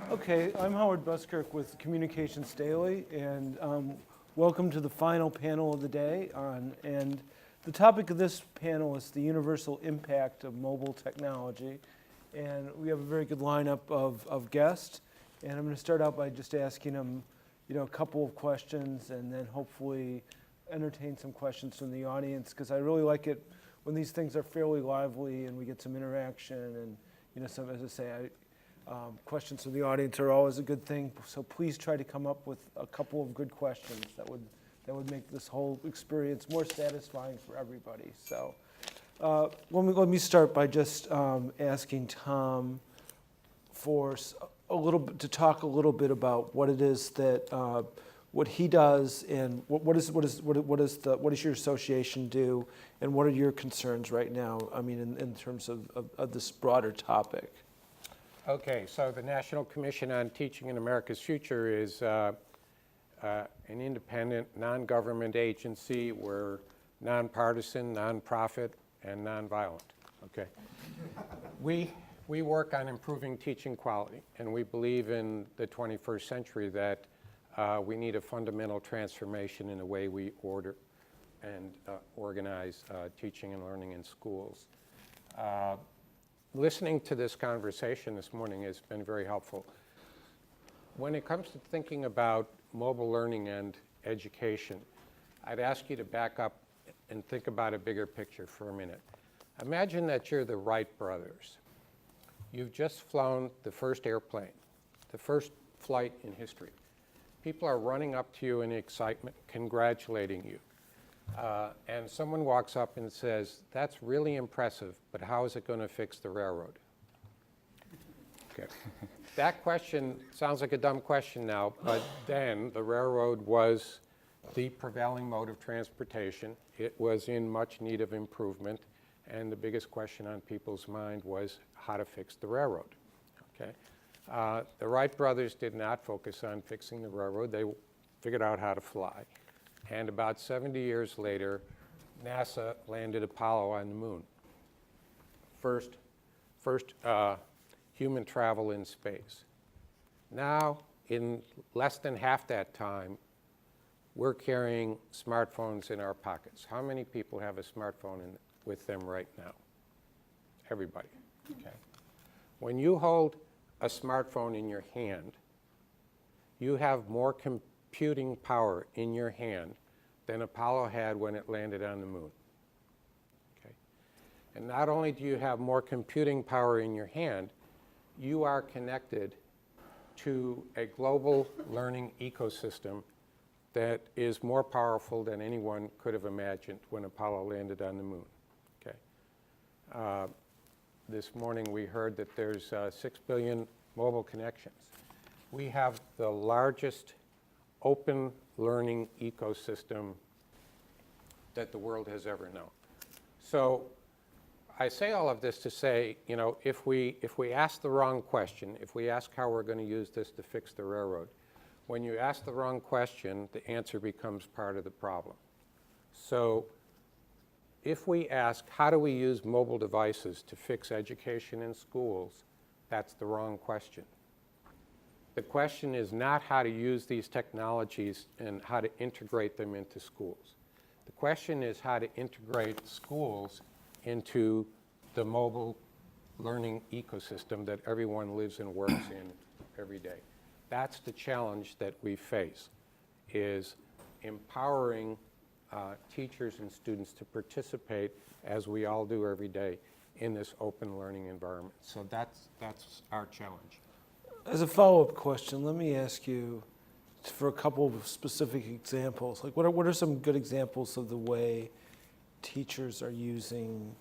Okay, I'm Howard Buskirk with Communications Daily, and welcome to the final panel of the day. And the topic of this panel is the universal impact of mobile technology. And we have a very good lineup of guests. And I'm going to start out by just asking them, a couple of questions, and then hopefully entertain some questions from the audience, because I really like it when these things are fairly lively and we get some interaction. And some, as I say, questions from the audience are always a good thing. So please try to come up with a couple of good questions that would make this whole experience more satisfying for everybody. So let me start by just asking Tom for to talk a little bit about what it is that what he does, and what does your association do, and what are your concerns right now? I mean, in terms of this broader topic. Okay, so the National Commission on Teaching in America's Future is an independent, non-government agency. We're nonpartisan, nonprofit, and nonviolent. Okay, we work on improving teaching quality, and we believe in the 21st century that we need a fundamental transformation in the way we order and organize teaching and learning in schools. Listening to this conversation this morning has been very helpful. When it comes to thinking about mobile learning and education, I'd ask you to back up and think about a bigger picture for a minute. Imagine that you're the Wright brothers. You've just flown the first airplane, the first flight in history. People are running up to you in excitement, congratulating you. And someone walks up and says, "That's really impressive, but how is it going to fix the railroad?" Okay. That question sounds like a dumb question now, but then the railroad was the prevailing mode of transportation. It was in much need of improvement, and the biggest question on people's mind was how to fix the railroad. Okay. The Wright brothers did not focus on fixing the railroad. They figured out how to fly. And about 70 years later, NASA landed Apollo on the moon. First human travel in space. Now, in less than half that time, we're carrying smartphones in our pockets. How many people have a smartphone with them right now? Everybody. Okay. When you hold a smartphone in your hand, you have more computing power in your hand than Apollo had when it landed on the moon. Okay? And not only do you have more computing power in your hand, you are connected to a global learning ecosystem that is more powerful than anyone could have imagined when Apollo landed on the moon. Okay? This morning we heard that there's 6 billion mobile connections. We have the largest open learning ecosystem that the world has ever known. So I say all of this to say, if we ask the wrong question, if we ask how we're going to use this to fix the railroad, when you ask the wrong question, the answer becomes part of the problem. So if we ask, how do we use mobile devices to fix education in schools, that's the wrong question. The question is not how to use these technologies and how to integrate them into schools. The question is how to integrate schools into the mobile learning ecosystem that everyone lives and works in every day. That's the challenge that we face, is empowering teachers and students to participate, as we all do every day, in this open learning environment. So that's our challenge. As a follow-up question, let me ask you for a couple of specific examples. Like, what are some good examples of the way teachers are using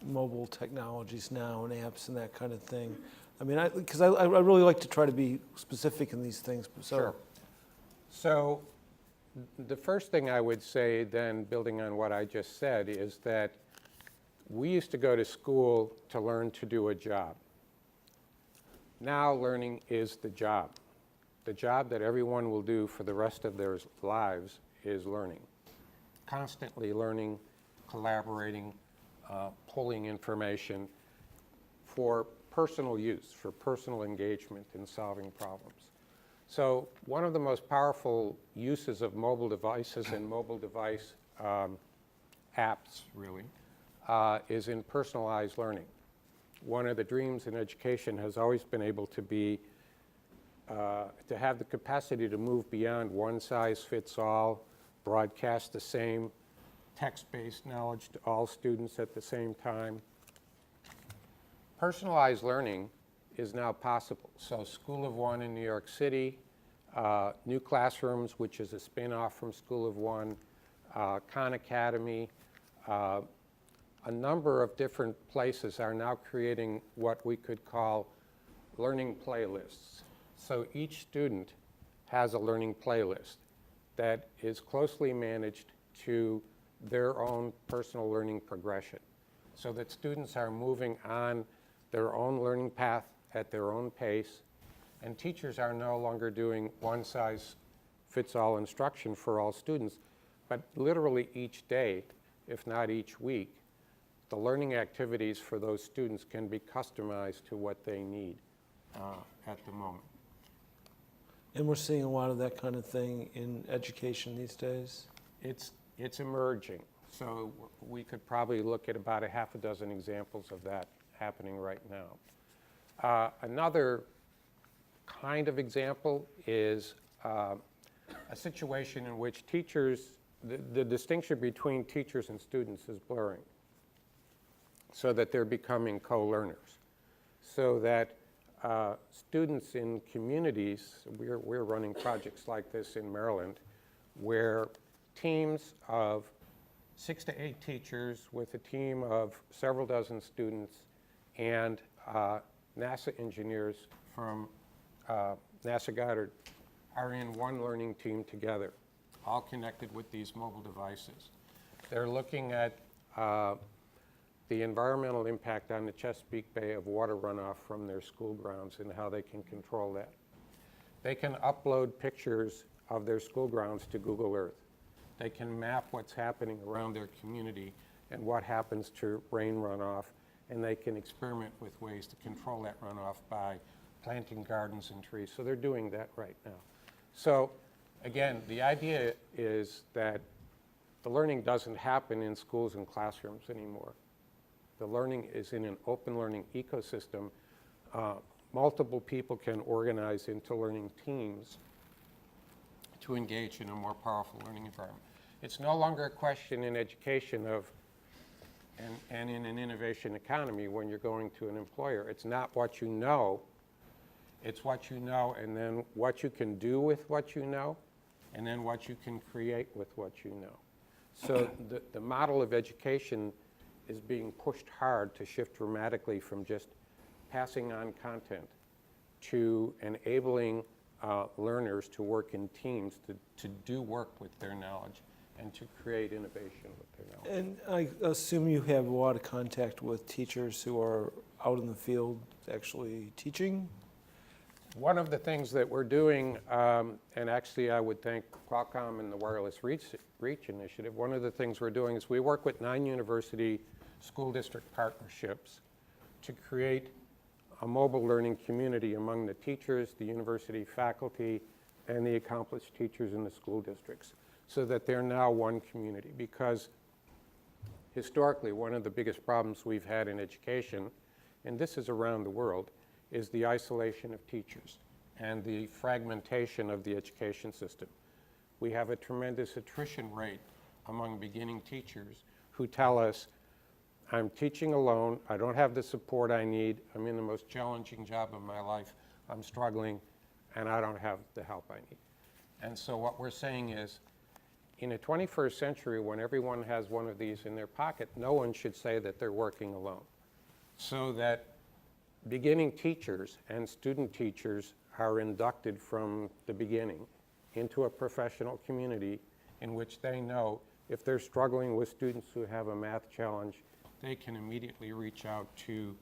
mobile technologies now and apps and that kind of thing? I mean, because I really like to try to be specific in these things. So. Sure. So the first thing I would say then, building on what I just said, is that we used to go to school to learn to do a job. Now learning is the job. The job that everyone will do for the rest of their lives is learning. Constantly learning, collaborating, pulling information. For personal use, for personal engagement in solving problems. So one of the most powerful uses of mobile devices and mobile device apps, really, is in personalized learning. One of the dreams in education has always been able to be, to have the capacity to move beyond one size fits all, broadcast the same text-based knowledge to all students at the same time. Personalized learning is now possible. So School of One in New York City, New Classrooms, which is a spin-off from School of One, Khan Academy, a number of different places are now creating what we could call learning playlists. So each student has a learning playlist that is closely managed to their own personal learning progression, so that students are moving on their own learning path at their own pace, and teachers are no longer doing one-size-fits-all instruction for all students, but literally each day, if not each week, the learning activities for those students can be customized to what they need at the moment. And we're seeing a lot of that kind of thing in education these days. It's emerging. So we could probably look at about a half a dozen examples of that happening right now. Another kind of example is a situation in which teachers, the distinction between teachers and students is blurring, so that they're becoming co-learners. So that students in communities, we're running projects like this in Maryland, where teams of 6 to 8 teachers with a team of several dozen students and NASA engineers from NASA Goddard are in one learning team together, all connected with these mobile devices. They're looking at the environmental impact on the Chesapeake Bay of water runoff from their school grounds and how they can control that. They can upload pictures of their school grounds to Google Earth. They can map what's happening around their community and what happens to rain runoff, and they can experiment with ways to control that runoff by planting gardens and trees. So they're doing that right now. So again, the idea is that the learning doesn't happen in schools and classrooms anymore. The learning is in an open learning ecosystem. Multiple people can organize into learning teams to engage in a more powerful learning environment. It's no longer a question in education of, and in an innovation economy when you're going to an employer. It's not what you know, it's what you know, and then what you can do with what you know, and then what you can create with what you know. So the model of education is being pushed hard to shift dramatically from just passing on content to enabling learners to work in teams to do work with their knowledge and to create innovation with their knowledge. And I assume you have a lot of contact with teachers who are out in the field actually teaching? One of the things that we're doing, and actually I would thank Qualcomm and the Wireless Reach Initiative, one of the things we're doing is we work with 9 university school district partnerships to create a mobile learning community among the teachers, the university faculty, and the accomplished teachers in the school districts, so that they're now one community. Because historically, one of the biggest problems we've had in education, and this is around the world, is the isolation of teachers and the fragmentation of the education system. We have a tremendous attrition rate among beginning teachers who tell us, I'm teaching alone, I don't have the support I need, I'm in the most challenging job of my life, I'm struggling, and I don't have the help I need. And so what we're saying is, in a 21st century, when everyone has one of these in their pocket, no one should say that they're working alone. So that beginning teachers and student teachers are inducted from the beginning into a professional community in which they know if they're struggling with students who have a math challenge, they can immediately reach out to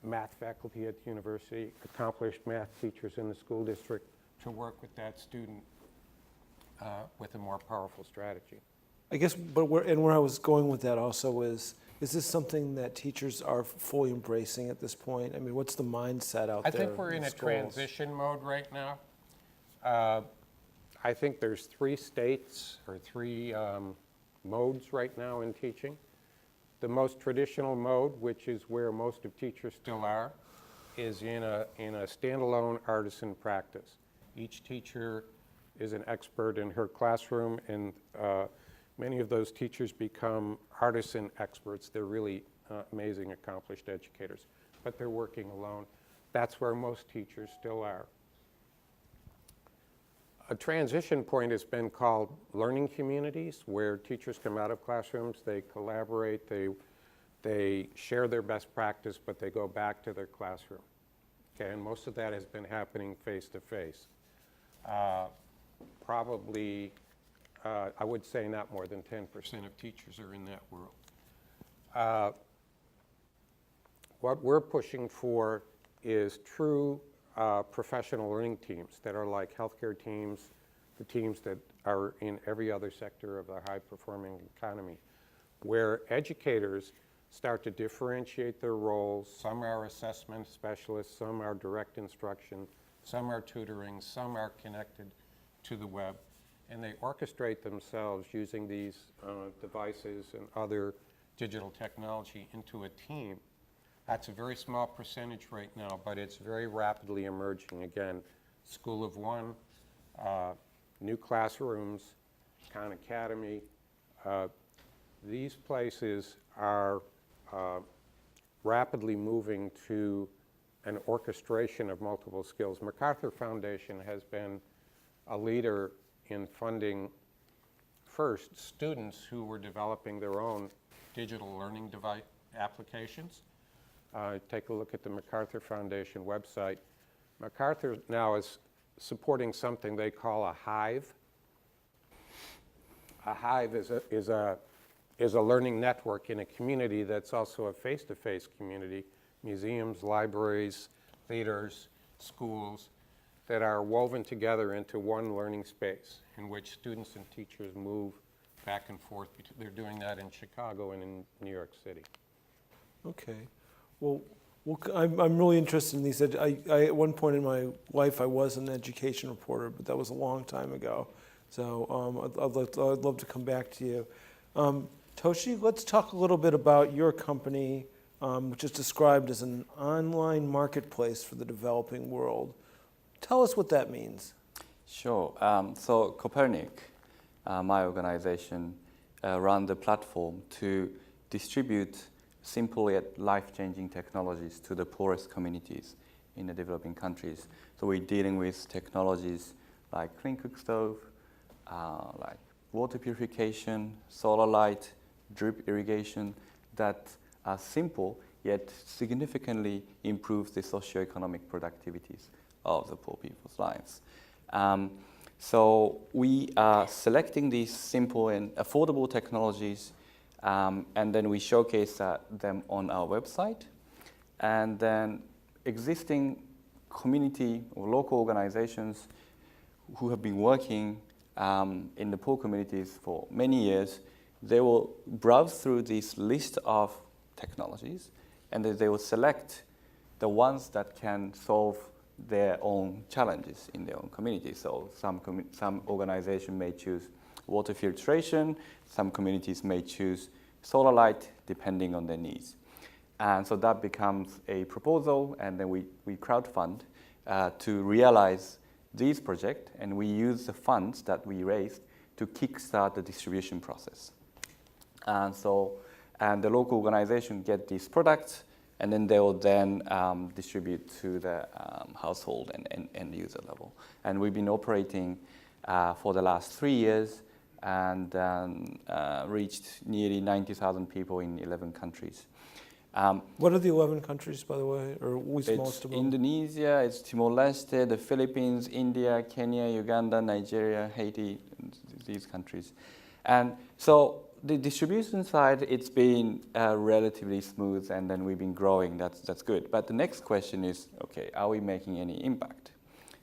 math faculty at the university, accomplished math teachers in the school district to work with that student with a more powerful strategy. I guess, but where I was going with that also is this something that teachers are fully embracing at this point? I mean, what's the mindset out I there? think we're in a schools? transition mode right now. I think there's 3 states or 3 modes right now in teaching. The most traditional mode, which is where most of teachers still are, is in a standalone artisan practice. Each teacher is an expert in her classroom, and many of those teachers become artisan experts. They're really amazing, accomplished educators, but they're working alone. That's where most teachers still are. A transition point has been called learning communities, where teachers come out of classrooms, they collaborate, they share their best practice, but they go back to their classroom. Okay, and most of that has been happening face-to-face. Probably, I would say not more than 10% of teachers are in that world. What we're pushing for is true professional learning teams that are like healthcare teams, the teams that are in every other sector of the high-performing economy, where educators start to differentiate their roles. Some are assessment specialists, some are direct instruction, some are tutoring, some are connected to the web, and they orchestrate themselves using these devices and other digital technology into a team. That's a very small percentage right now, but it's very rapidly emerging. Again, School of One, new classrooms, Khan Academy. These places are rapidly moving to an orchestration of multiple skills. MacArthur Foundation has been a leader in funding first students who were developing their own digital learning device applications. Take a look at the MacArthur Foundation website. MacArthur now is supporting something they call a hive. A hive is a learning network in a community that's also a face-to-face community, museums, libraries, theaters, schools, that are woven together into one learning space in which students and teachers move back and forth. They're doing that in Chicago and in New York City. Okay. Well, I'm really interested in these. At one point in my life, I was an education reporter, but that was a long time ago. So I'd love to come back to you. Toshi, let's talk a little bit about your company, which is described as an online marketplace for the developing world. Tell us what that means. Sure. So Copernic, my organization, run the platform to distribute simple yet life-changing technologies to the poorest communities in the developing countries. So we're dealing with technologies like clean cookstove, like water purification, solar light, drip irrigation, that are simple yet significantly improve the socioeconomic productivities of the poor people's lives. So we are selecting these simple and affordable technologies, and then we showcase them on our website. And then existing community or local organizations who have been working in the poor communities for many years, they will browse through this list of technologies, and then they will select the ones that can solve their own challenges in their own community. So some organization may choose water filtration, some communities may choose solar light, depending on their needs. And so that becomes a proposal, and then we crowdfund to realize these projects, and we use the funds that we raised to kickstart the distribution process. And the local organization get these products, and then they will then distribute to the household and end user level. And we've been operating for the last 3 years and reached nearly 90,000 people in 11 countries. What are the 11 countries, by the way, or which most of them? Indonesia, it's Timor-Leste, the Philippines, India, Kenya, Uganda, Nigeria, Haiti, these countries. And so the distribution side, it's been relatively smooth, and then we've been growing. That's good. But the next question is, okay, are we making any impact?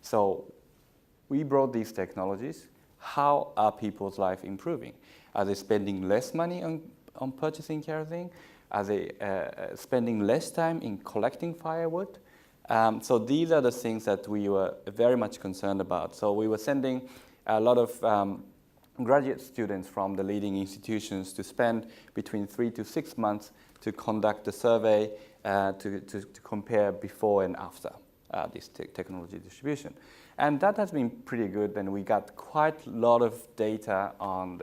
So we brought these technologies. how are people's life improving? Are they spending less money on purchasing kerosene? Are they spending less time in collecting firewood? So these are the things that we were very much concerned about. So we were sending a lot of graduate students from the leading institutions to spend between 3 to 6 months to conduct a survey to compare before and after this technology distribution. And that has been pretty good, and we got quite a lot of data on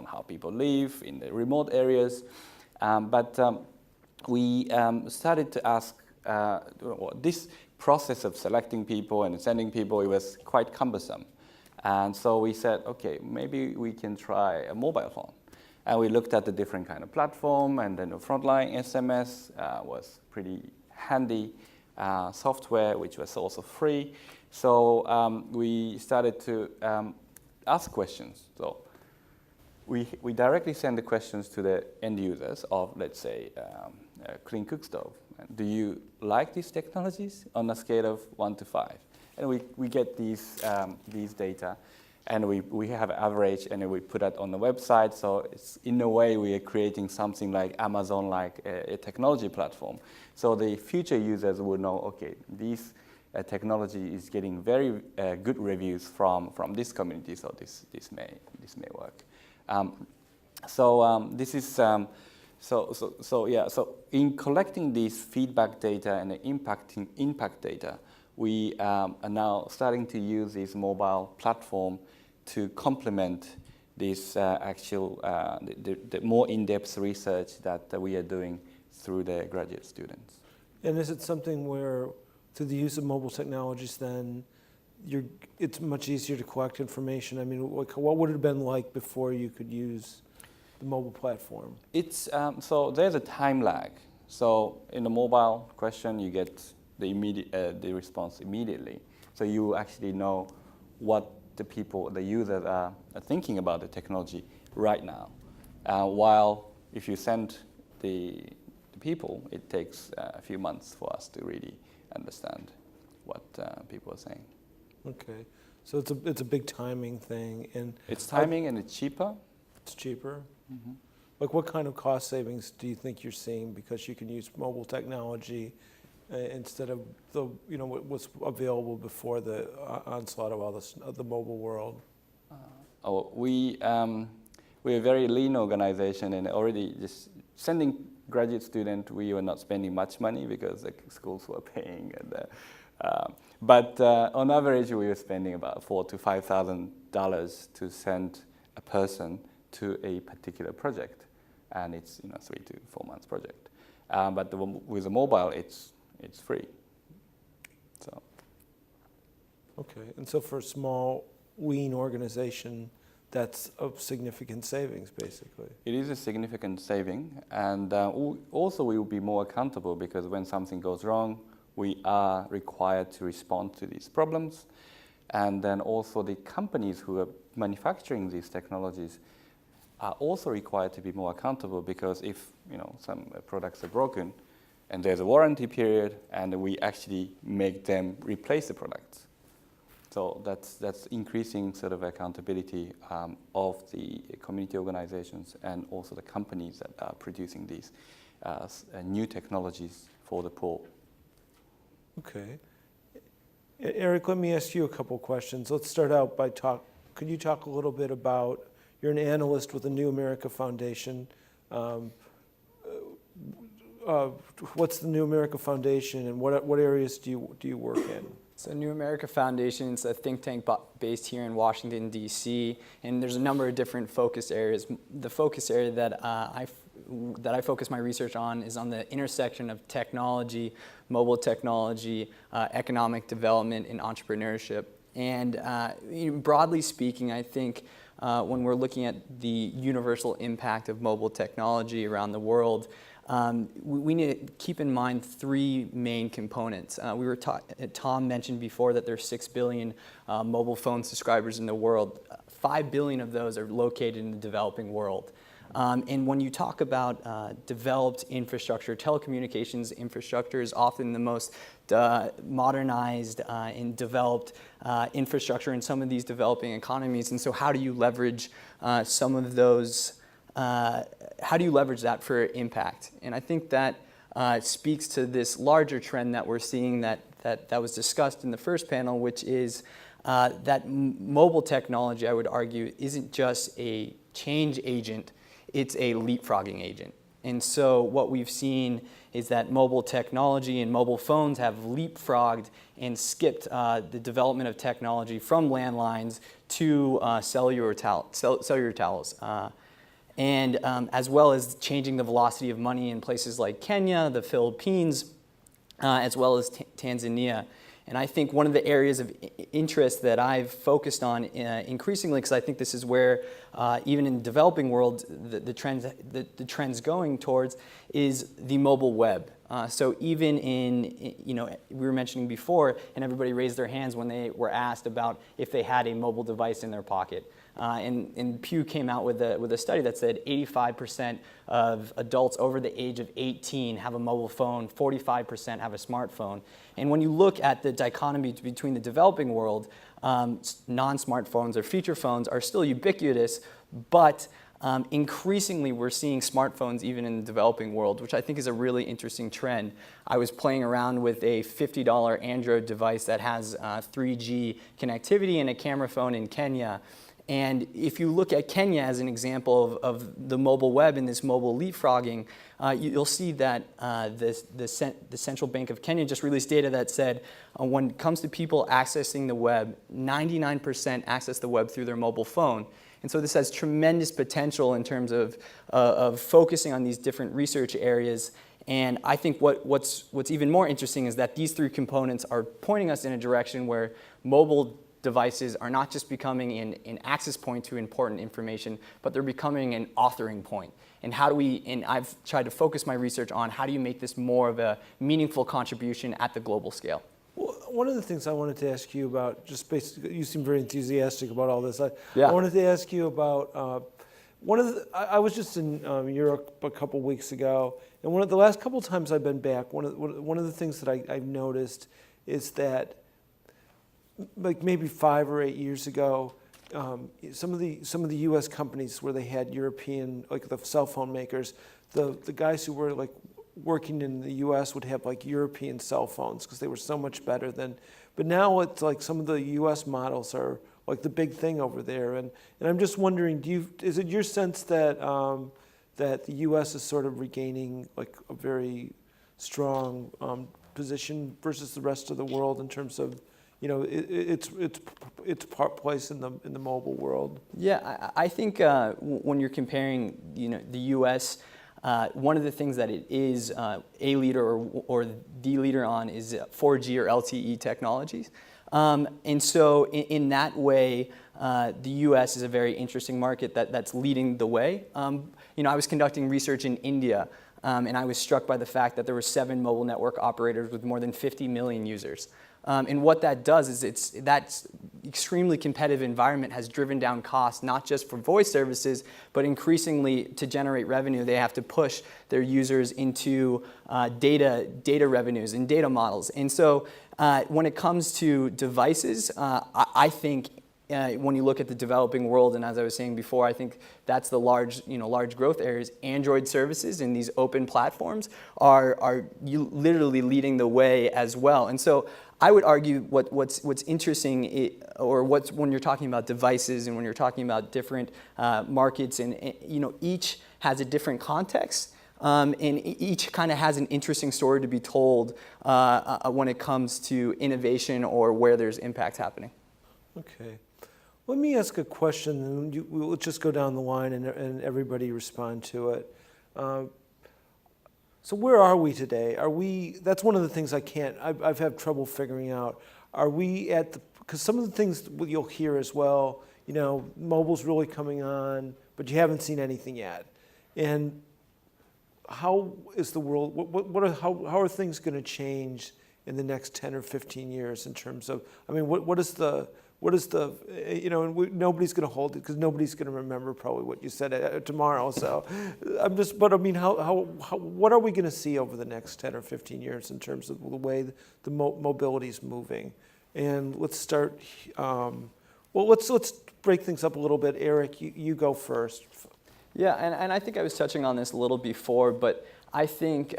how people live in the remote areas. But we started to ask, this process of selecting people and sending people, it was quite cumbersome. And so we said, okay, maybe we can try a mobile phone. And we looked at the different kind of platform, and then the frontline SMS was pretty handy software, which was also free. So we started to ask questions. So we directly send the questions to the end users of, let's say, Clean Cookstove. Do you like these technologies on a scale of 1 to 5? And we get these data, and we have an average, and we put that on the website. So it's, in a way, we are creating something like Amazon-like a technology platform. So the future users will know, okay, this technology is getting very good reviews from this community, so this may work. This is so in collecting these feedback data and the impact data, we are now starting to use this mobile platform to complement this the more in-depth research that we are doing through the graduate students. And is it something where, through the use of mobile technologies, then it's much easier to collect information? I mean, what would it have been like before you could use the mobile platform? It's so there's a time lag. So in the mobile question, you get the response immediately. So you actually know what the users are thinking about the technology right now. While if you send the people, it takes a few months for us to really understand what people are saying. Okay, so it's a big timing thing, and it's timing, and it's cheaper. It's cheaper. Mm-hmm. Like, what kind of cost savings do you think you're seeing because you can use mobile technology instead of what was available before the onslaught of all the mobile world? We're a very lean organization, and already just sending graduate students, we were not spending much money because the schools were paying. But on average, we were spending about $4,000 to $5,000 to send a person to a particular project, and it's 3 to 4 months project. But with the mobile, it's free. So. Okay, and so for a small, lean organization, that's a significant savings, basically. It is a significant saving, and also we will be more accountable, because when something goes wrong, we are required to respond to these problems. And then also the companies who are manufacturing these technologies are also required to be more accountable, because if some products are broken and there's a warranty period, and we actually make them replace the products. So that's increasing sort of accountability of the community organizations and also the companies that are producing these new technologies for the poor. Okay. Eric, let me ask you a couple questions. Let's start out by could you talk a little bit about, you're an analyst with the New America Foundation. What's the New America Foundation, and what areas do you work in? So New America Foundation is a think tank based here in Washington, D.C., and there's a number of different focus areas. The focus area that I focus my research on is on the intersection of technology, mobile technology, economic development, and entrepreneurship. And broadly speaking, I think when we're looking at the universal impact of mobile technology around the world, we need to keep in mind three main components. Tom mentioned before that there's 6 billion mobile phone subscribers in the world. 5 billion of those are located in the developing world. And when you talk about developed infrastructure, telecommunications infrastructure is often the most modernized and developed infrastructure in some of these developing economies. And so how do you leverage some of those, how do you leverage that for impact? And I think that speaks to this larger trend that we're seeing that was discussed in the first panel, which is that mobile technology, I would argue, isn't just a change agent, it's a leapfrogging agent. And so what we've seen is that mobile technology and mobile phones have leapfrogged and skipped the development of technology from landlines to cellular towers. And as well as changing the velocity of money in places like Kenya, the Philippines, as well as Tanzania. And I think one of the areas of interest that I've focused on increasingly, because I think this is where even in the developing world the trend's going towards, is the mobile web. So even in, we were mentioning before, and everybody raised their hands when they were asked about if they had a mobile device in their pocket. And Pew came out with a study that said 85% of adults over the age of 18 have a mobile phone, 45% have a smartphone. And when you look at the dichotomy between the developing world, non-smartphones or feature phones are still ubiquitous, but increasingly we're seeing smartphones even in the developing world, which I think is a really interesting trend. I was playing around with a $50 Android device that has 3G connectivity and a camera phone in Kenya. And if you look at Kenya as an example of the mobile web and this mobile leapfrogging, you'll see that the Central Bank of Kenya just released data that said when it comes to people accessing the web, 99% access the web through their mobile phone. And so this has tremendous potential in terms of focusing on these different research areas. And I think what's even more interesting is that these three components are pointing us in a direction where mobile devices are not just becoming an access point to important information, but they're becoming an authoring point. And how do we, and I've tried to focus my research on how do you make this more of a meaningful contribution at the global scale? Well, one of the things I wanted to ask you about, just basically, you seem very enthusiastic about all this. I Yeah. wanted to ask you about I was just in Europe a couple weeks ago, and one of the last couple times I've been back, one of the things that I've noticed is that, like maybe 5 or 8 years ago, some of the U.S. companies where they had European, like the cell phone makers, the guys who were like working in the U.S. would have like European cell phones because they were so much better than. But now it's like some of the U.S. models are like the big thing over there, and I'm just wondering, is it your sense that that the U.S. is sort of regaining like a very strong position versus the rest of the world in terms of its place in the mobile world? Yeah, I think when you're comparing, the U.S., one of the things that it is a leader or the leader on is 4G or LTE technologies. And so in that way, the U.S. is a very interesting market that's leading the way. I was conducting research in India, and I was struck by the fact that there were 7 mobile network operators with more than 50 million users. And what that does is that extremely competitive environment has driven down costs, not just for voice services, but increasingly to generate revenue, they have to push their users into data revenues and data models. And so when it comes to devices, I think when you look at the developing world, and as I was saying before, I think that's the large growth areas. Android services and these open platforms are literally leading the way as well. And so I would argue what's interesting, when you're talking about devices and when you're talking about different markets, and each has a different context, and each kind of has an interesting story to be told when it comes to innovation or where there's impact happening. Okay. Let me ask a question, and we'll just go down the line and everybody respond to it. So where are we today? That's one of the things I've had trouble figuring out. Are we because some of the things you'll hear as well, mobile's really coming on, but you haven't seen anything yet. And how is the world, how are things going to change in the next 10 or 15 years in terms of, I mean, what is the, you know, and nobody's going to hold it because nobody's going to remember probably what you said tomorrow. So but I mean, what are we going to see over the next 10 or 15 years in terms of the way the mobility is moving? And let's start, well, let's break things up a little bit. Eric, you go first. Yeah, and I think I was touching on this a little before, but I think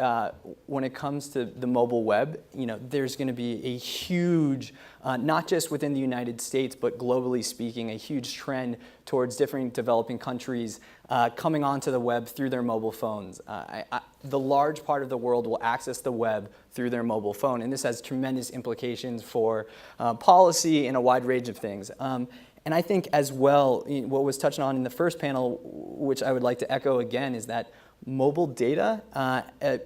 when it comes to the mobile web, you know, there's going to be a huge, not just within the United States, but globally speaking, a huge trend towards different developing countries coming onto the web through their mobile phones. The large part of the world will access the web through their mobile phone, and this has tremendous implications for policy and a wide range of things. And I think as well, what was touched on in the first panel, which I would like to echo again, is that mobile data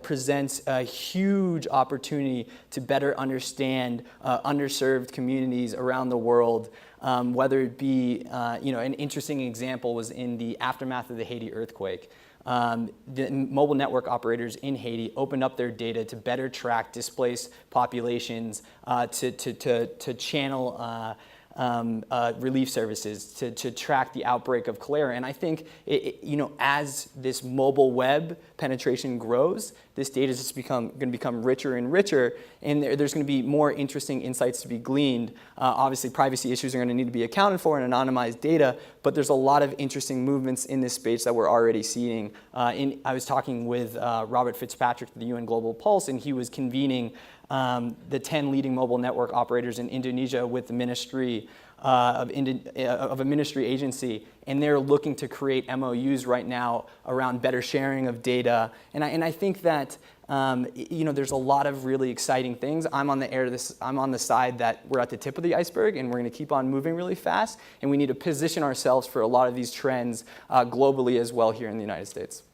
presents a huge opportunity to better understand underserved communities around the world, whether it be, you know, an interesting example was in the aftermath of the Haiti earthquake. The mobile network operators in Haiti opened up their data to better track displaced populations, to channel relief services, to track the outbreak of cholera. And I think, you know, as this mobile web penetration grows, this data is just going to become richer and richer, and there's going to be more interesting insights to be gleaned. Obviously, privacy issues are going to need to be accounted for in anonymized data, but there's a lot of interesting movements in this space that we're already seeing. I was talking with Robert Fitzpatrick of the UN Global Pulse, and he was convening the 10 leading mobile network operators in Indonesia with the Ministry of a ministry agency, and they're looking to create MOUs right now around better sharing of data. And I think that you know, there's a lot of really exciting things. I'm on the side that we're at the tip of the iceberg, and we're going to keep on moving really fast. And we need to position ourselves for a lot of these trends globally as well here in the United States.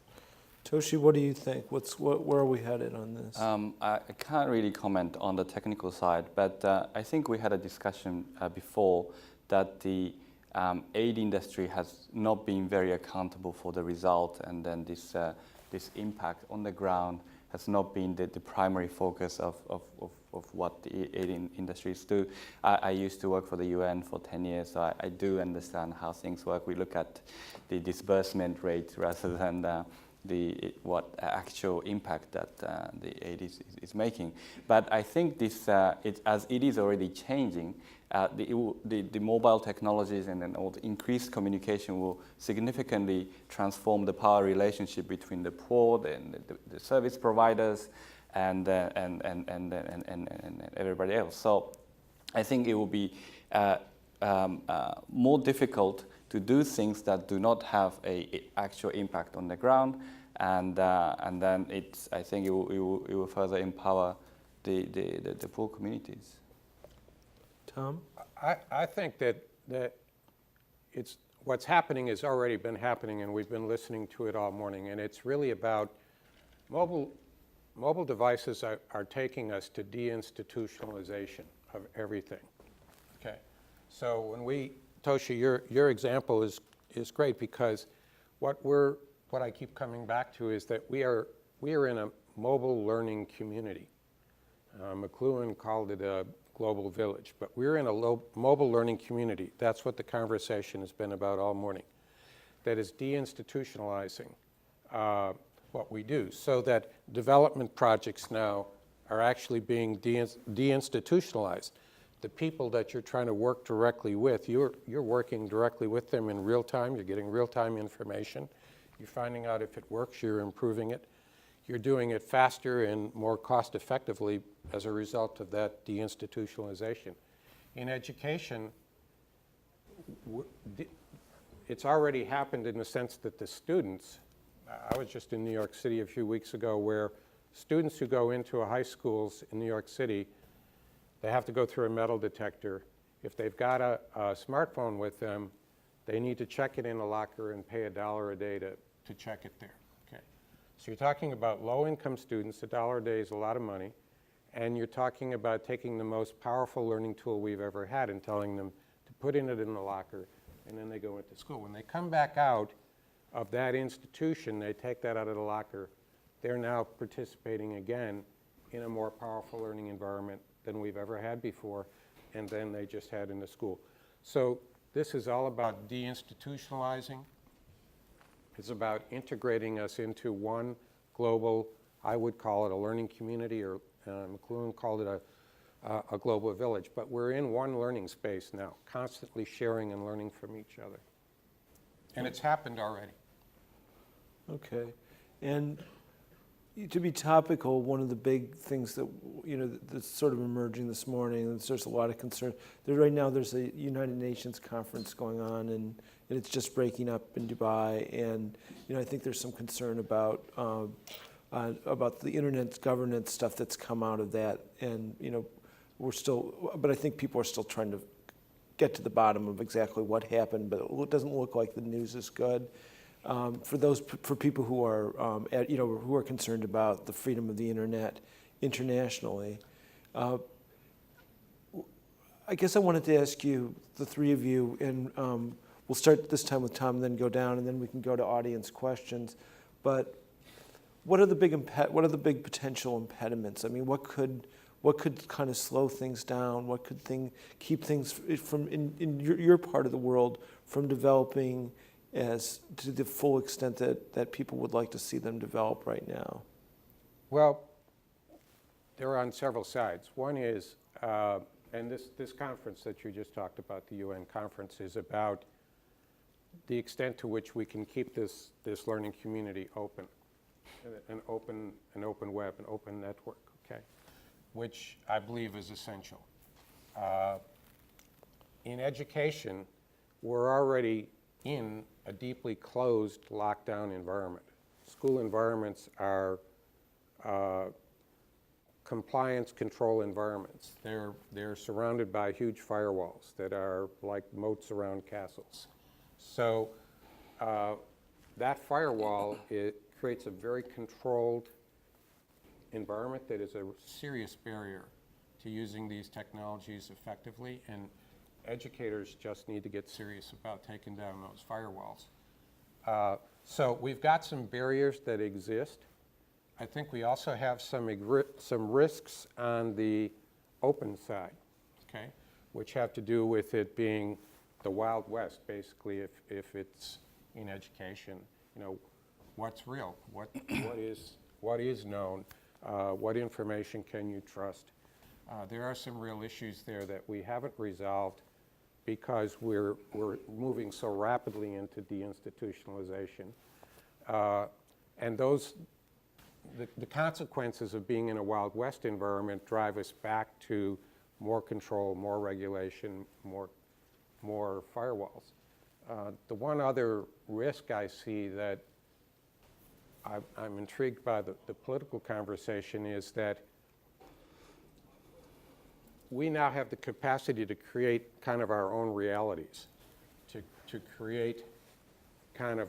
Toshi, what do you think? Where are we headed on this? I can't really comment on the technical side, but I think we had a discussion before that the aid industry has not been very accountable for the result, and then this impact on the ground has not been the primary focus of what the aid industries do. I used to work for the UN for 10 years, so I do understand how things work. We look at the disbursement rate rather than what actual impact that the aid is making. But I think this, as it is already changing, the mobile technologies and then all the increased communication will significantly transform the power relationship between the poor and the service providers and everybody else. So I think it will be more difficult to do things that do not have a actual impact on the ground, and then I think it will further empower the poor communities. Tom? I think that it's what's happening has already been happening, and we've been listening to it all morning, and it's really about mobile devices are taking us to deinstitutionalization of everything. Okay, so when Toshi, your example is great, because what I keep coming back to is that we are in a mobile learning community. McLuhan called it a global village, but we're in a mobile learning community. That's what the conversation has been about all morning. That is deinstitutionalizing what we do, so that development projects now are actually being deinstitutionalized. The people that you're trying to work directly with, you're working directly with them in real time. You're getting real-time information. You're finding out if it works. You're improving it. You're doing it faster and more cost-effectively as a result of that deinstitutionalization. In education, it's already happened in the sense that the students, I was just in New York City a few weeks ago, where students who go into high schools in New York City, they have to go through a metal detector. If they've got a smartphone with them, they need to check it in a locker and pay $1 a day to check it there. Okay. So you're talking about low-income students. $1 a day is a lot of money. And you're talking about taking the most powerful learning tool we've ever had and telling them to put it in the locker, and then they go into school. When they come back out of that institution, they take that out of the locker. They're now participating again in a more powerful learning environment than we've ever had before, and then they just had in the school. So this is all about deinstitutionalizing. It's about integrating us into one global, I would call it a learning community, or McLuhan called it a global village. But we're in one learning space now, constantly sharing and learning from each other. And it's happened already. Okay. And to be topical, one of the big things that, that's sort of emerging this morning, and there's a lot of concern. Right now there's a United Nations conference going on, and it's just breaking up in Dubai. And, I think there's some concern about the internet governance stuff that's come out of that. And, but I think people are still trying to get to the bottom of exactly what happened, but it doesn't look like the news is good. For people who are, who are concerned about the freedom of the internet internationally, I guess I wanted to ask you, the three of you, and we'll start this time with Tom, and then go down, and then we can go to audience questions. But what are the big potential impediments? I mean, what could kind of slow things down? What could keep things from in your part of the world from developing as to the full extent that people would like to see them develop right now? Well, they're on several sides. One is, and this conference that you just talked about, the UN conference, is about the extent to which we can keep this learning community open, an open web, an open network, okay, which I believe is essential. In education, we're already in a deeply closed lockdown environment. School environments are compliance control environments. They're surrounded by huge firewalls that are like moats around castles. So that firewall, it creates a very controlled environment that is a serious barrier to using these technologies effectively, and educators just need to get serious about taking down those firewalls. So we've got some barriers that exist. I think we also have some risks on the open side, okay, which have to do with it being the Wild West, basically, if it's in education. What's real? What is known? What information can you trust? There are some real issues there that we haven't resolved because we're moving so rapidly into deinstitutionalization. And the consequences of being in a Wild West environment drive us back to more control, more regulation, more firewalls. The one other risk I see that I'm intrigued by the political conversation is that we now have the capacity to create kind of our own realities, to create kind of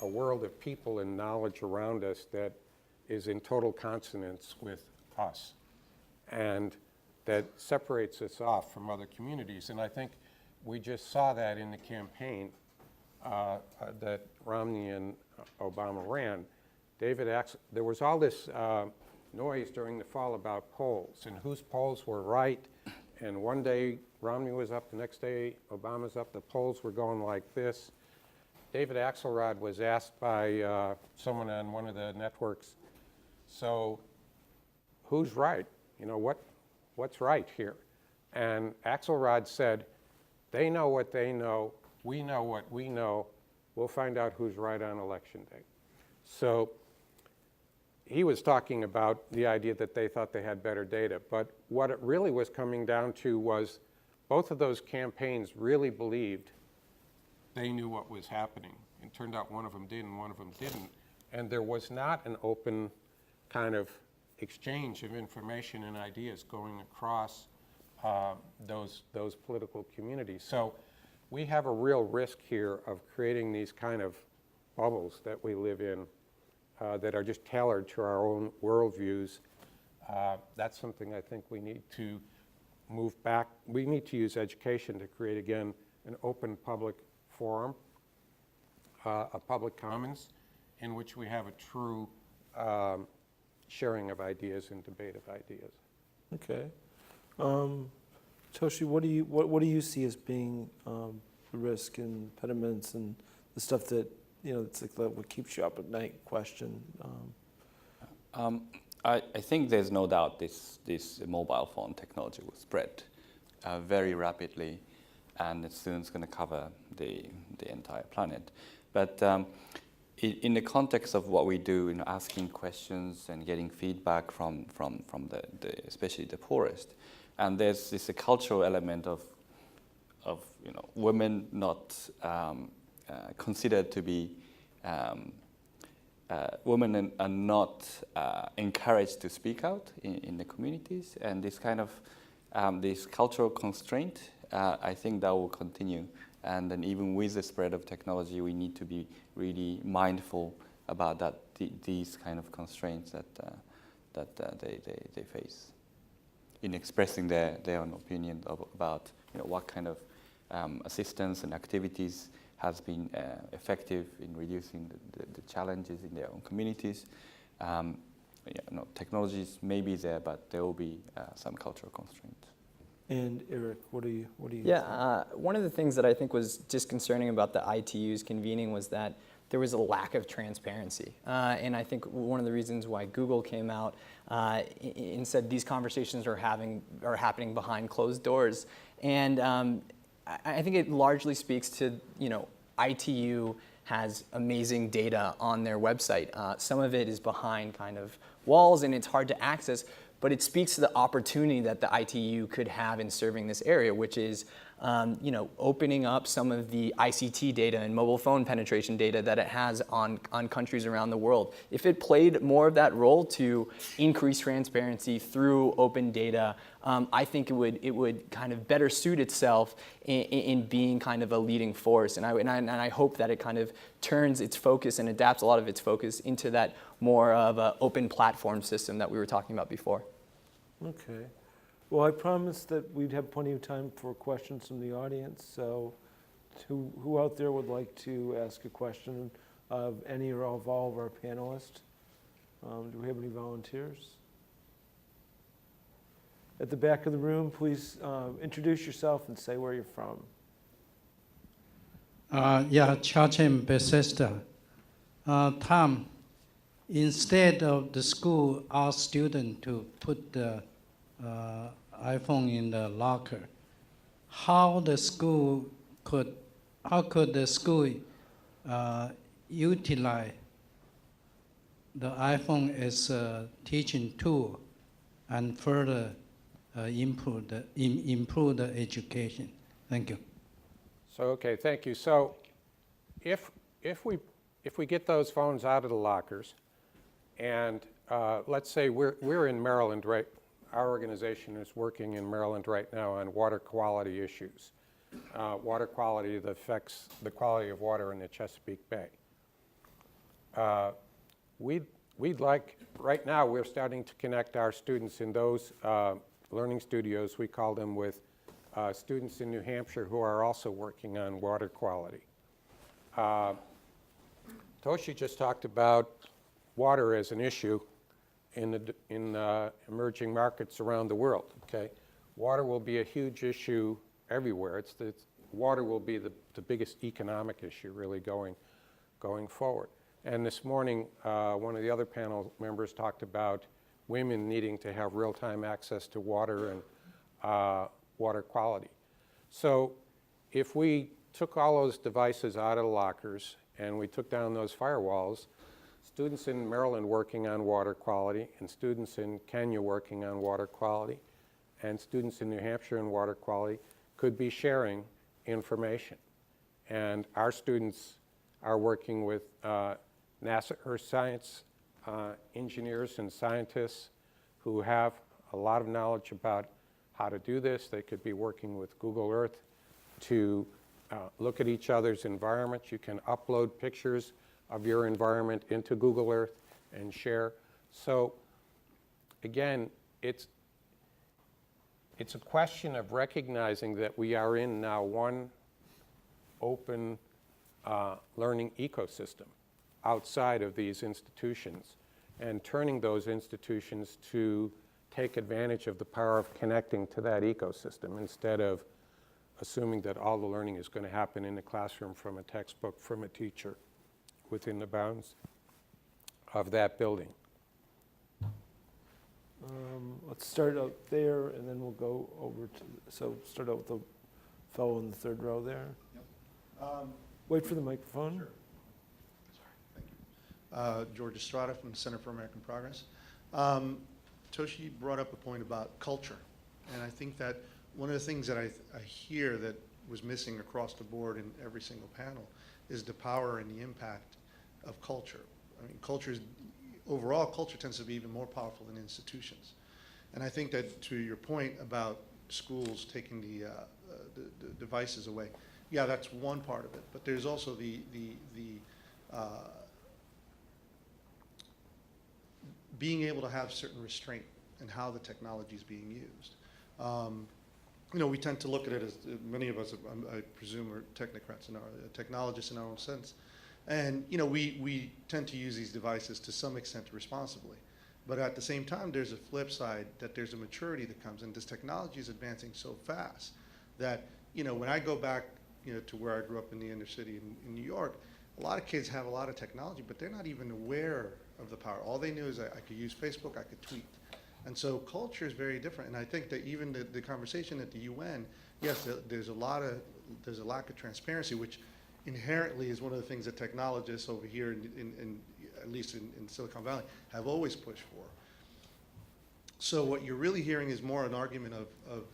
a world of people and knowledge around us that is in total consonance with us and that separates us off from other communities. And I think we just saw that in the campaign that Romney and Obama ran. There was all this noise during the fall about polls and whose polls were right. And one day Romney was up, the next day Obama's up, the polls were going like this. David Axelrod was asked by someone on one of the networks, so who's right? What's right here? And Axelrod said, they know what they know, we know what we know, we'll find out who's right on election day. So he was talking about the idea that they thought they had better data, but what it really was coming down to was both of those campaigns really believed they knew what was happening. It turned out one of them did and one of them didn't. And there was not an open kind of exchange of information and ideas going across those political communities. So we have a real risk here of creating these kind of bubbles that we live in that are just tailored to our own worldviews. That's something I think we need to move back. We need to use education to create, again, an open public forum, a public commons, in which we have a true sharing of ideas and debate of ideas. Okay. Toshi, what do you see as being the risk and impediments and the stuff that, it's like what keeps you up at night question? I think there's no doubt this mobile phone technology will spread very rapidly, and it's soon going to cover the entire planet. But in the context of what we do in asking questions and getting feedback from the especially the poorest, and there's this a cultural element of women not considered to be women are not encouraged to speak out in the communities, and this kind of this cultural constraint, I think that will continue. And then even with the spread of technology, we need to be really mindful about that these kind of constraints that they face in expressing their own opinion about what kind of assistance and activities has been effective in reducing the challenges in their own communities. Technologies may be there, but there will be some cultural constraints. And Eric, what do you Yeah, one of the things that I think was disconcerting about the ITU's convening was that there was a lack of transparency. And I think one of the reasons why Google came out and said these conversations are happening behind closed doors. And I think it largely speaks to, ITU has amazing data on their website. Some of it is behind kind of walls and it's hard to access, but it speaks to the opportunity that the ITU could have in serving this area, which is opening up some of the ICT data and mobile phone penetration data that it has on countries around the world. If it played more of that role to increase transparency through open data, I think it would kind of better suit itself in being kind of a leading force. And I hope that it kind of turns its focus and adapts a lot of its focus into that more of an open platform system that we were talking about before. Okay. Well, I promised that we'd have plenty of time for questions from the audience. So who out there would like to ask a question of any or of all of our panelists? Do we have any volunteers? At the back of the room, please introduce yourself and say where you're from. Chachem Bethesda. Tom, instead of the school ask students to put the iPhone in the locker, how could the school utilize the iPhone as a teaching tool and further improve the education? Thank you. So, okay, thank you. So if we get those phones out of the lockers, and let's say we're in Maryland, right? Our organization is working in Maryland right now on water quality issues. Water quality that affects the quality of water in the Chesapeake Bay. We'd like, right now we're starting to connect our students in those learning studios, we call them, with students in New Hampshire who are also working on water quality. Toshi just talked about water as an issue in emerging markets around the world. Okay, water will be a huge issue everywhere. Water will be the biggest economic issue really going forward. And this morning, one of the other panel members talked about women needing to have real-time access to water and water quality. So if we took all those devices out of the lockers and we took down those firewalls, students in Maryland working on water quality, and students in Kenya working on water quality, and students in New Hampshire on water quality could be sharing information. And our students are working with NASA Earth Science engineers and scientists who have a lot of knowledge about how to do this. They could be working with Google Earth to look at each other's environments. You can upload pictures of your environment into Google Earth and share. So again, it's a question of recognizing that we are in now one open learning ecosystem outside of these institutions. and turning those institutions to take advantage of the power of connecting to that ecosystem instead of assuming that all the learning is going to happen in the classroom from a textbook, from a teacher, within the bounds of that building. Let's start out there, and then we'll go over to, so start out with the fellow in the third row there. Wait for the microphone. Sure. Sorry, thank you. George Estrada from the Center for American Progress. Toshi brought up a point about culture, and I think that one of the things that I hear that was missing across the board in every single panel is the power and the impact of culture. I mean, overall, culture tends to be even more powerful than institutions. And I think that to your point about schools taking the devices away, yeah, that's one part of it. But there's also the being able to have certain restraint in how the technology is being used. You know, we tend to look at it as, many of us, I presume, are technocrats, technologists in our own sense. And, you know, we tend to use these devices to some extent responsibly. But at the same time, there's a flip side, that there's a maturity that comes in. This technology is advancing so fast that, you know, when I go back, you know, to where I grew up in the inner city in New York, a lot of kids have a lot of technology, but they're not even aware of the power. All they knew is I could use Facebook, I could tweet. And so culture is very different. And I think that even the conversation at the UN, yes, there's a lack of transparency, which inherently is one of the things that technologists over here, in at least in Silicon Valley, have always pushed for. So what you're really hearing is more an argument of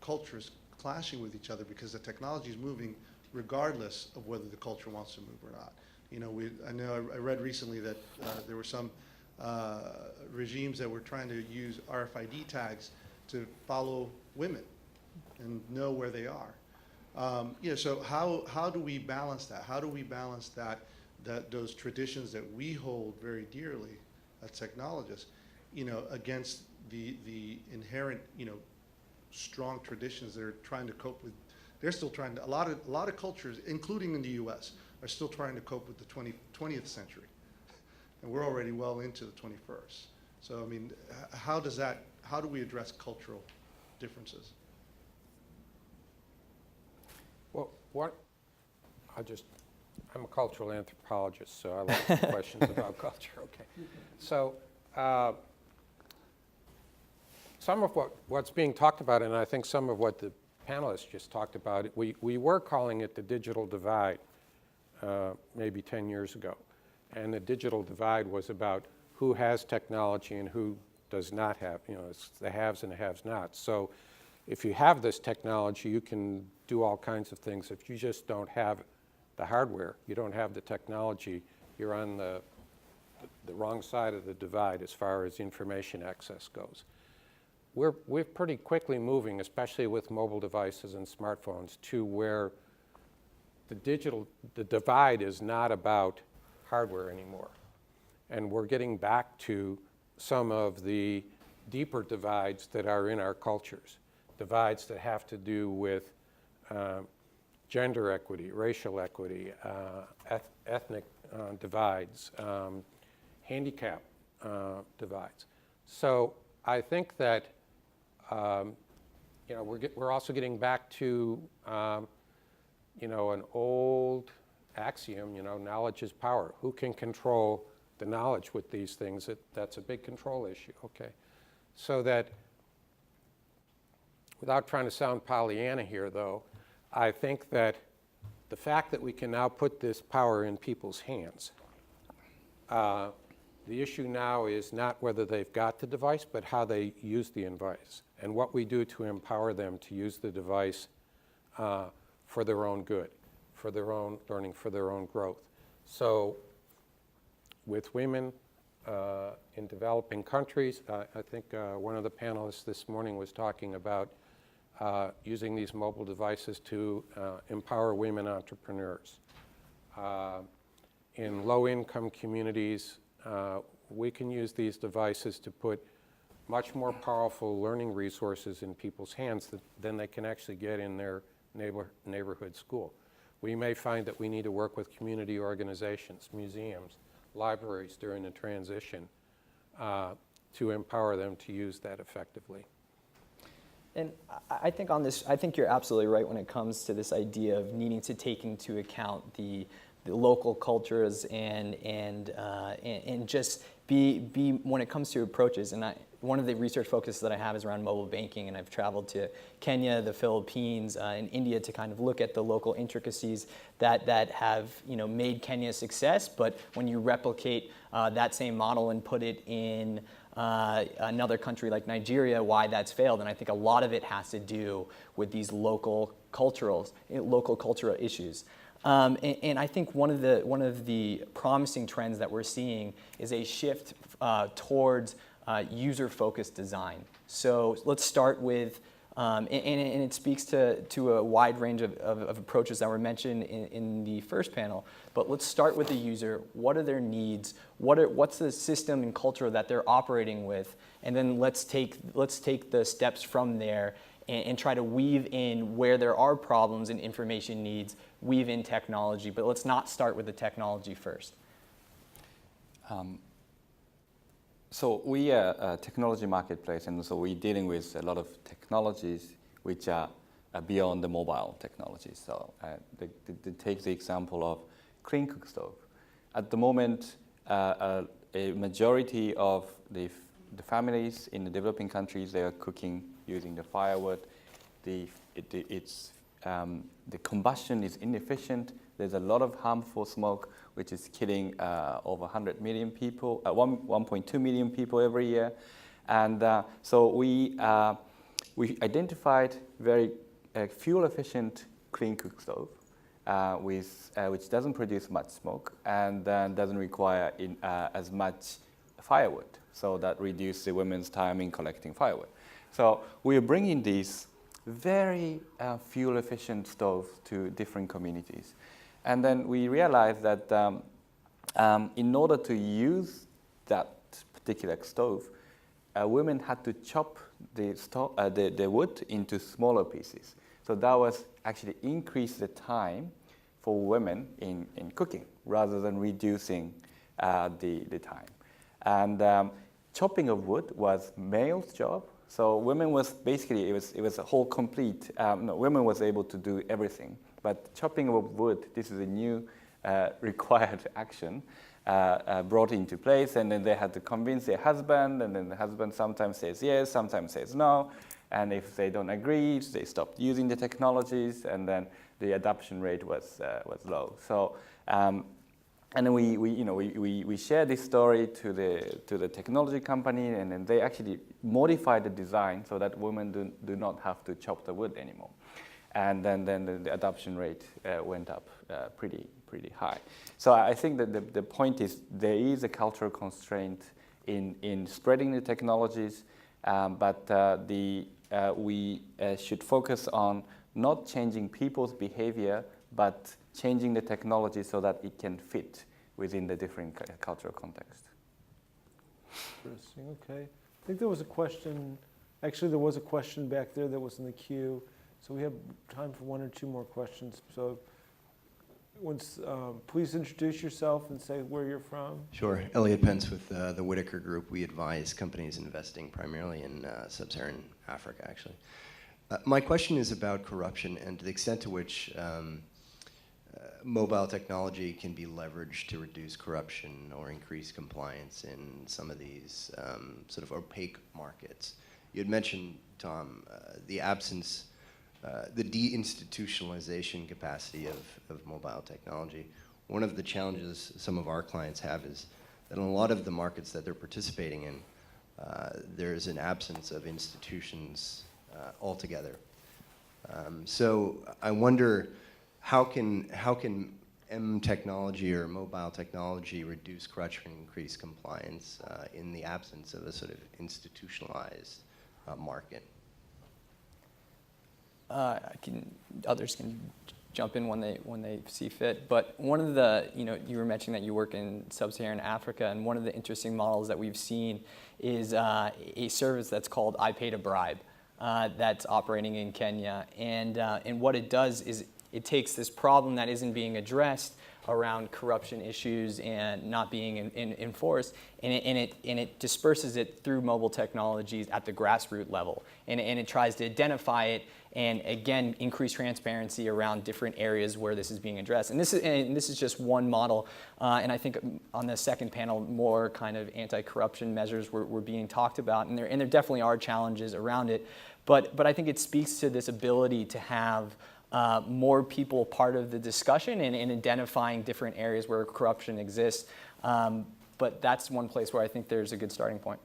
cultures clashing with each other because the technology is moving regardless of whether the culture wants to move or not. You know, I read recently that there were some regimes that were trying to use RFID tags to follow women and know where they are. You know, so how do we balance that? How do we balance those traditions that we hold very dearly as technologists, you know, against the inherent, you know, strong traditions that are trying to cope with? They're still trying to, a lot of cultures, including in the US, are still trying to cope with the 20th century. And we're already well into the 21st. So, I mean, how do we address cultural differences? Well, I'm a cultural anthropologist, so I like questions about culture, okay. So, some of what's being talked about, and I think some of what the panelists just talked about, we were calling it the digital divide maybe 10 years ago. And the digital divide was about who has technology and who does not have. You know, it's the haves and the have-nots. So if you have this technology, you can do all kinds of things. If you just don't have the hardware, you don't have the technology, you're on the wrong side of the divide as far as information access goes. We're pretty quickly moving, especially with mobile devices and smartphones, to where the divide is not about hardware anymore. And we're getting back to some of the deeper divides that are in our cultures, divides that have to do with gender equity, racial equity, ethnic divides, handicap divides. So I think that you know, we're also getting back to you know, an old axiom, you know, knowledge is power. Who can control the knowledge with these things? That's a big control issue, okay? So that, without trying to sound Pollyanna here though, I think that the fact that we can now put this power in people's hands, the issue now is not whether they've got the device, but how they use the device and what we do to empower them to use the device for their own good, for their own learning, for their own growth. So with women in developing countries, I think one of the panelists this morning was talking about using these mobile devices to empower women entrepreneurs. In low-income communities, we can use these devices to put much more powerful learning resources in people's hands than they can actually get in their neighborhood school. We may find that we need to work with community organizations, museums, libraries during the transition to empower them to use that effectively. And I think on this, I think you're absolutely right when it comes to this idea of needing to take into account the local cultures and just be when it comes to approaches. And one of the research focuses that I have is around mobile banking, and I've traveled to Kenya, the Philippines, and India to kind of look at the local intricacies that have made Kenya a success. But when you replicate that same model and put it in another country like Nigeria, why that's failed, and I think a lot of it has to do with these local cultural issues. And I think one of the promising trends that we're seeing is a shift towards user-focused design. So let's start with, and it speaks to a wide range of approaches that were mentioned in the first panel, but let's start with the user. What are their needs? What's the system and culture that they're operating with? And then let's take the steps from there and try to weave in where there are problems and information needs, weave in technology, but let's not start with the technology first. So we are a technology marketplace, and so we're dealing with a lot of technologies which are beyond the mobile technologies. So to take the example of clean cookstove. At the moment, a majority of the families in the developing countries, they are cooking using the firewood. The combustion is inefficient. There's a lot of harmful smoke, which is killing over 100 million people, 1.2 million people every year. And so we identified very fuel-efficient clean cookstove, which doesn't produce much smoke and doesn't require as much firewood. So that reduces the women's time in collecting firewood. So we are bringing these very fuel-efficient stoves to different communities. And then we realized that in order to use that particular stove, women had to chop the wood into smaller pieces. So that was actually increase the time for women in cooking rather than reducing the time. And chopping of wood was male's job. So women was basically, it was a whole complete, women was able to do everything. But chopping of wood, this is a new required action brought into place, and then they had to convince their husband, and then the husband sometimes says yes, sometimes says no, and if they don't agree, they stopped using the technologies, and then the adoption rate was low. So, and then we share this story to the technology company, and then they actually modify the design so that women do not have to chop the wood anymore. And then the adoption rate went up pretty high. So I think that the point is there is a cultural constraint in spreading the technologies, but we should focus on not changing people's behavior, but changing the technology so that it can fit within the different cultural context. Interesting, okay. I think there was a question, actually there was a question back there that was in the queue. So we have time for one or two more questions. So please introduce yourself and say where you're from. Sure. Elliot Pence with the Whitaker Group. We advise companies investing primarily in sub-Saharan Africa, actually. My question is about corruption and to the extent to which mobile technology can be leveraged to reduce corruption or increase compliance in some of these sort of opaque markets. You had mentioned, Tom, the absence, the deinstitutionalization capacity of mobile technology. One of the challenges some of our clients have is that in a lot of the markets that they're participating in, there's an absence of institutions altogether. So I wonder, how can M technology or mobile technology reduce corruption and increase compliance in the absence of a sort of institutionalized market? Others can jump in when they see fit. But one of the, you were mentioning that you work in sub-Saharan Africa, and one of the interesting models that we've seen is a service that's called I Pay to Bribe that's operating in Kenya. And what it does is it takes this problem that isn't being addressed around corruption issues and not being enforced, and it disperses it through mobile technologies at the grassroots level, and it tries to identify it and again increase transparency around different areas where this is being addressed. And this is just one model, and I think on the second panel more kind of anti-corruption measures were being talked about, and there definitely are challenges around it, but I think it speaks to this ability to have more people part of the discussion and in identifying different areas where corruption exists. But that's one place where I think there's a good starting point.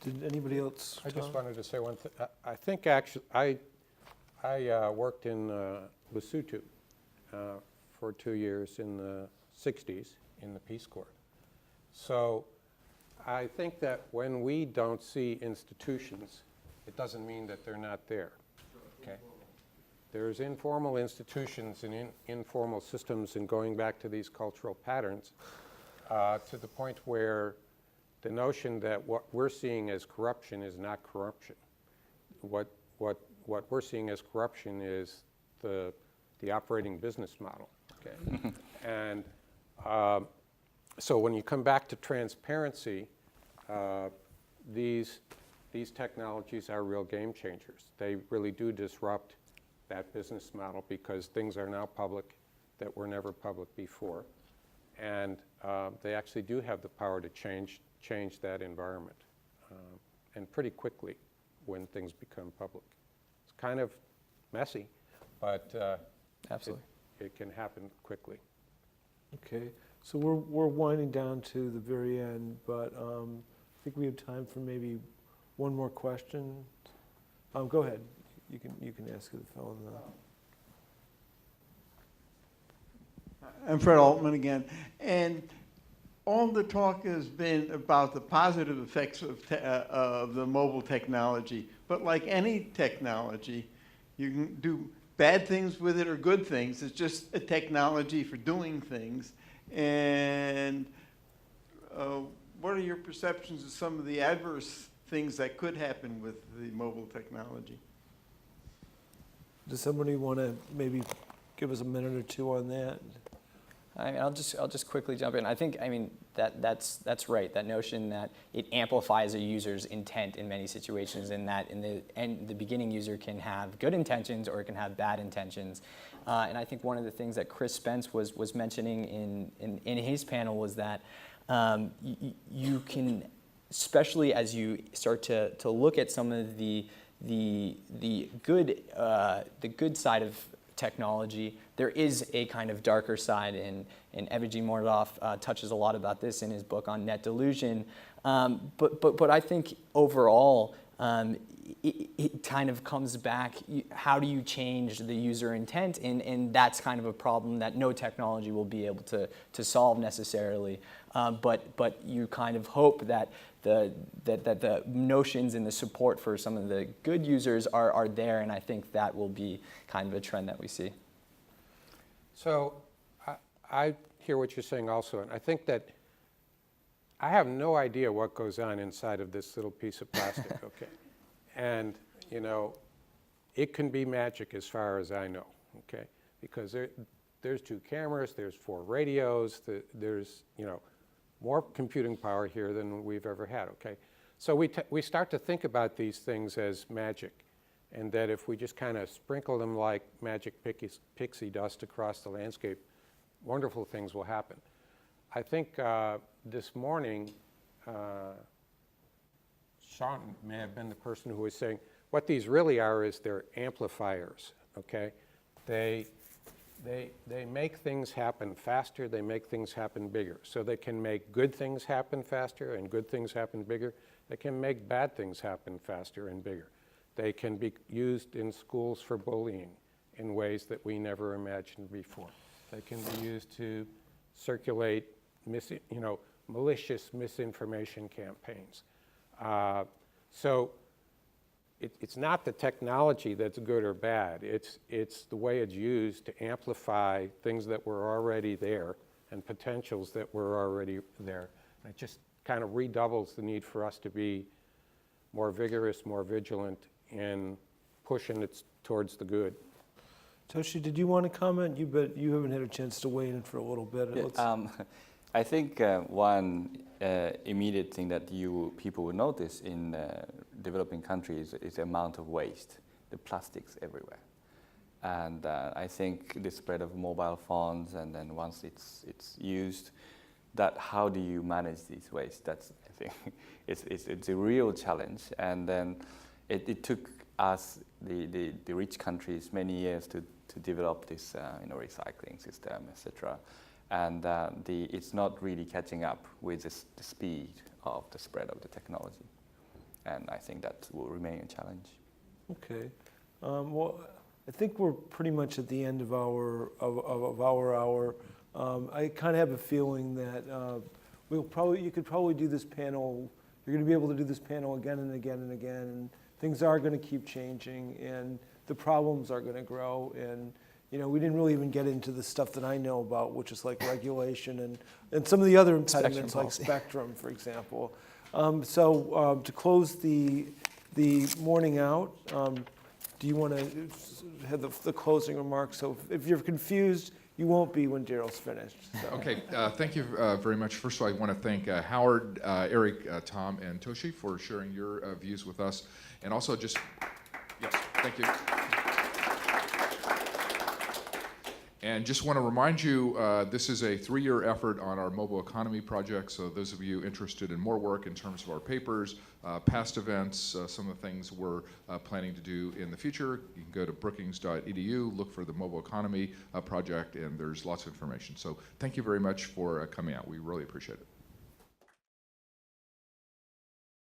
Did anybody else? I just Tom? wanted to say one thing. I think actually, I worked in Lesotho for 2 years in the 60s in the Peace Corps. So I think that when we don't see institutions, it doesn't mean that they're not there. Okay. There's informal institutions and informal systems, and going back to these cultural patterns, to the point where the notion that what we're seeing as corruption is not corruption. What we're seeing as corruption is the operating business model. Okay. And so when you come back to transparency, these technologies are real game changers. They really do disrupt that business model because things are now public that were never public before. And they actually do have the power to change that environment, and pretty quickly when things become public. It's kind of messy, but Absolutely. it can happen quickly. Okay, so we're winding down to the very end, but I think we have time for maybe one more question. Go ahead. You can ask the fellow in the. I'm Fred Altman again, and all the talk has been about the positive effects of the mobile technology. But like any technology, you can do bad things with it or good things. It's just a technology for doing things. And what are your perceptions of some of the adverse things that could happen with the mobile technology? Does somebody want to maybe give us a minute or two on that? I mean, I'll just quickly jump in. I think, I mean, that's right. That notion that it amplifies a user's intent in many situations, and that the beginning user can have good intentions or it can have bad intentions. And I think one of the things that Chris Spence was mentioning in his panel was that you can, especially as you start to look at some of the good side of technology, there is a kind of darker side, and Evgeny Mordov touches a lot about this in his book on net delusion. But I think overall, it kind of comes back, how do you change the user intent? And that's kind of a problem that no technology will be able to solve necessarily. But you kind of hope that the notions and the support for some of the good users are there, and I think that will be kind of a trend that we see. So I hear what you're saying also, and I think that I have no idea what goes on inside of this little piece of plastic, okay? And, you know, it can be magic as far as I know, okay? Because there's 2 cameras, there's 4 radios, there's, you know, more computing power here than we've ever had, okay? So we start to think about these things as magic, and that if we just kind of sprinkle them like magic pixie dust across the landscape, wonderful things will happen. I think this morning, Sean may have been the person who was saying, what these really are is they're amplifiers, okay? They make things happen faster, they make things happen bigger. So they can make good things happen faster and good things happen bigger. They can make bad things happen faster and bigger. They can be used in schools for bullying in ways that we never imagined before. They can be used to circulate malicious misinformation campaigns. So it's not the technology that's good or bad. It's the way it's used to amplify things that were already there and potentials that were already there. And it just kind of redoubles the need for us to be more vigorous, more vigilant in pushing it towards the good. Toshi, did you want to comment? You haven't had a chance to weigh in for a little bit. Let's- I think one immediate thing that people will notice in developing countries is the amount of waste, the plastics everywhere. And I think the spread of mobile phones, and then once it's used, that how do you manage these waste? That's, I think, it's a real challenge. And then it took us, the rich countries, many years to develop this recycling system, etc. And it's not really catching up with the speed of the spread of the technology. And I think that will remain a challenge. Okay. Well, I think we're pretty much at the end of our hour. I kind of have a feeling that you could probably do this panel. You're going to be able to do this panel again and again and again. And things are going to keep changing, and the problems are going to grow. And we didn't really even get into the stuff that I know about, which is like regulation and some of the other impediments, like spectrum, for example. So to close the morning out, do you want to have the closing remarks? So if you're confused, you won't be when Daryl's finished. So. Okay, thank you very much. First of all, I want to thank Howard, Eric, Tom, and Toshi for sharing your views with us. And also just, yes, thank you. And just want to remind you, this is a 3-year effort on our mobile economy project. So those of you interested in more work in terms of our papers, past events, some of the things we're planning to do in the future, you can go to brookings.edu, look for the mobile economy project, and there's lots of information. So thank you very much for coming out. We really appreciate it.